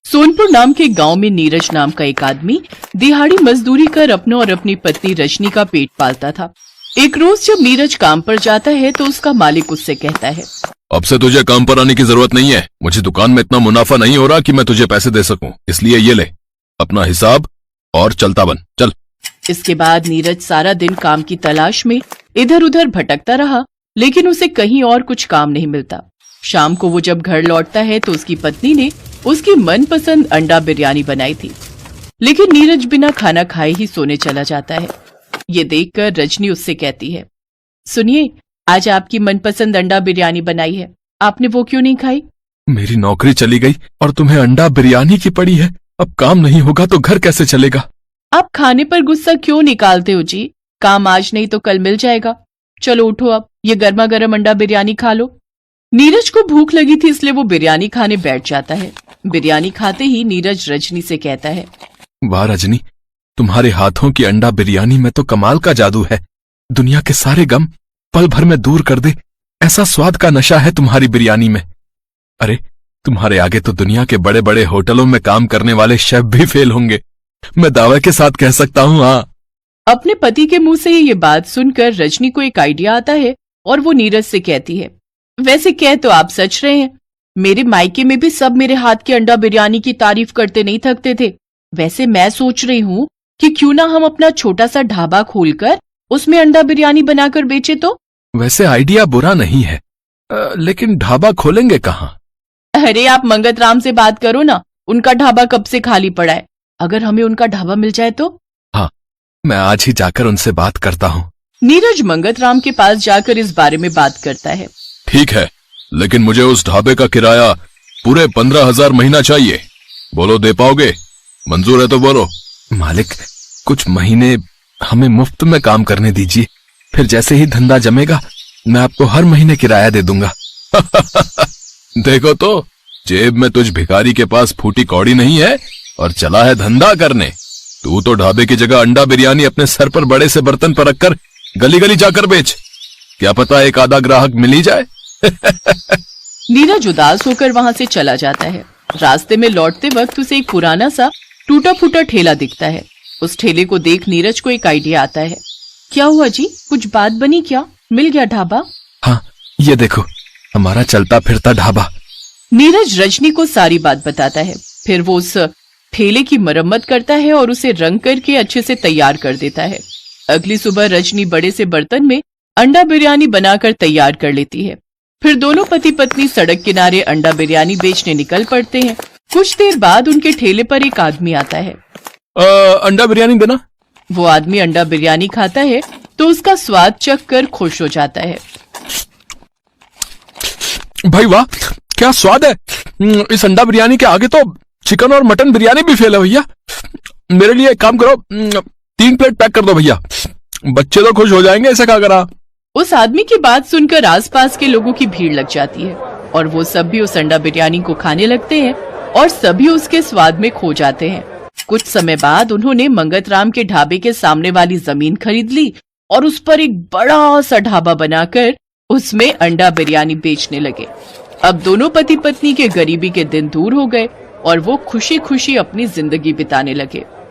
सोनपुर नाम के गांव में नीरज नाम का एक आदमी दिहाड़ी मजदूरी कर अपना और अपनी पत्नी रजनी का पेट पालता था। एक रोज जब नीरज काम पर जाता है तो उसका मालिक उससे कहता है, अब से तुझे काम पर आने की जरूरत नहीं है। मुझे दुकान में इतना मुनाफा नहीं हो रहा कि मैं तुझे पैसे दे सकूं, इसलिए ये ले अपना हिसाब और चलता बन, चल। इसके बाद नीरज सारा दिन काम की तलाश में इधर उधर भटकता रहा, लेकिन उसे कहीं और कुछ काम नहीं मिलता। शाम को वो जब घर लौटता है तो उसकी पत्नी ने उसकी मनपसंद अंडा बिरयानी बनाई थी, लेकिन नीरज बिना खाना खाए ही सोने चला जाता है। ये देखकर रजनी उससे कहती है, सुनिए, आज आपकी मनपसंद अंडा बिरयानी बनाई है, आपने वो क्यों नहीं खाई? मेरी नौकरी चली गई और तुम्हें अंडा बिरयानी की पड़ी है। अब काम नहीं होगा तो घर कैसे चलेगा? आप खाने पर गुस्सा क्यों निकालते हो जी? काम आज नहीं तो कल मिल जाएगा। चलो उठो, अब ये गर्मा गर्म अंडा बिरयानी खा लो। नीरज को भूख लगी थी, इसलिए वो बिरयानी खाने बैठ जाता है। बिरयानी खाते ही नीरज रजनी से कहता है, वाह रजनी, तुम्हारे हाथों की अंडा बिरयानी में तो कमाल का जादू है। दुनिया के सारे गम पल भर में दूर कर दे, ऐसा स्वाद का नशा है तुम्हारी बिरयानी में। अरे तुम्हारे आगे तो दुनिया के बड़े बड़े होटलों में काम करने वाले शेफ भी फेल होंगे, मैं दावे के साथ कह सकता हूँ। हाँ। अपने पति के मुंह से ये बात सुनकर रजनी को एक आइडिया आता है और वो नीरज से कहती है, वैसे कह तो आप सच रहे हैं, मेरे मायके में भी सब मेरे हाथ की अंडा बिरयानी की तारीफ करते नहीं थकते थे। वैसे मैं सोच रही हूँ कि क्यों ना हम अपना छोटा सा ढाबा खोलकर उसमें अंडा बिरयानी बनाकर बेचे तो। वैसे आइडिया बुरा नहीं है, लेकिन ढाबा खोलेंगे कहाँ? अरे आप मंगत राम से बात करो ना, उनका ढाबा कब से खाली पड़ा है। अगर हमें उनका ढाबा मिल जाए तो? हाँ, मैं आज ही जाकर उनसे बात करता हूँ। नीरज मंगत राम के पास जाकर इस बारे में बात करता है। ठीक है, लेकिन मुझे उस ढाबे का किराया पूरे 15,000 महीना चाहिए। बोलो दे पाओगे? मंजूर है तो बोलो। मालिक, कुछ महीने हमें मुफ्त में काम करने दीजिए, फिर जैसे ही धंधा जमेगा मैं आपको हर महीने किराया दे दूंगा। देखो तो, जेब में तुझ भिखारी के पास फूटी कौड़ी नहीं है और चला है धंधा करने। तू तो ढाबे की जगह अंडा बिरयानी अपने सर पर बड़े से बर्तन पर रखकर गली गली जाकर बेच, क्या पता एक आधा ग्राहक मिल ही जाए। नीरज उदास होकर वहां से चला जाता है। रास्ते में लौटते वक्त उसे एक पुराना सा टूटा फूटा ठेला दिखता है। उस ठेले को देख नीरज को एक आइडिया आता है। क्या हुआ जी, कुछ बात बनी क्या? मिल गया ढाबा? हाँ, ये देखो हमारा चलता फिरता ढाबा। नीरज रजनी को सारी बात बताता है। फिर वो उस ठेले की मरम्मत करता है और उसे रंग करके अच्छे से तैयार कर देता है। अगली सुबह रजनी बड़े से बर्तन में अंडा बिरयानी बनाकर तैयार कर लेती है। फिर दोनों पति पत्नी सड़क किनारे अंडा बिरयानी बेचने निकल पड़ते हैं। कुछ देर बाद उनके ठेले पर एक आदमी आता है। अंडा बिरयानी देना। वो आदमी अंडा बिरयानी खाता है तो उसका स्वाद चख कर खुश हो जाता है। भाई वाह, क्या स्वाद है। इस अंडा बिरयानी के आगे तो चिकन और मटन बिरयानी भी फेल है भैया। मेरे लिए एक काम करो, 3 प्लेट पैक कर दो भैया, बच्चे तो खुश हो जाएंगे ऐसे खा कर। उस आदमी की बात सुनकर आसपास के लोगों की भीड़ लग जाती है और वो सब भी उस अंडा बिरयानी को खाने लगते हैं और सभी उसके स्वाद में खो जाते हैं। कुछ समय बाद उन्होंने मंगत राम के ढाबे के सामने वाली जमीन खरीद ली और उस पर एक बड़ा सा ढाबा बनाकर उसमें अंडा बिरयानी बेचने लगे। अब दोनों पति पत्नी के गरीबी के दिन दूर हो गए और वो खुशी खुशी अपनी जिंदगी बिताने लगे।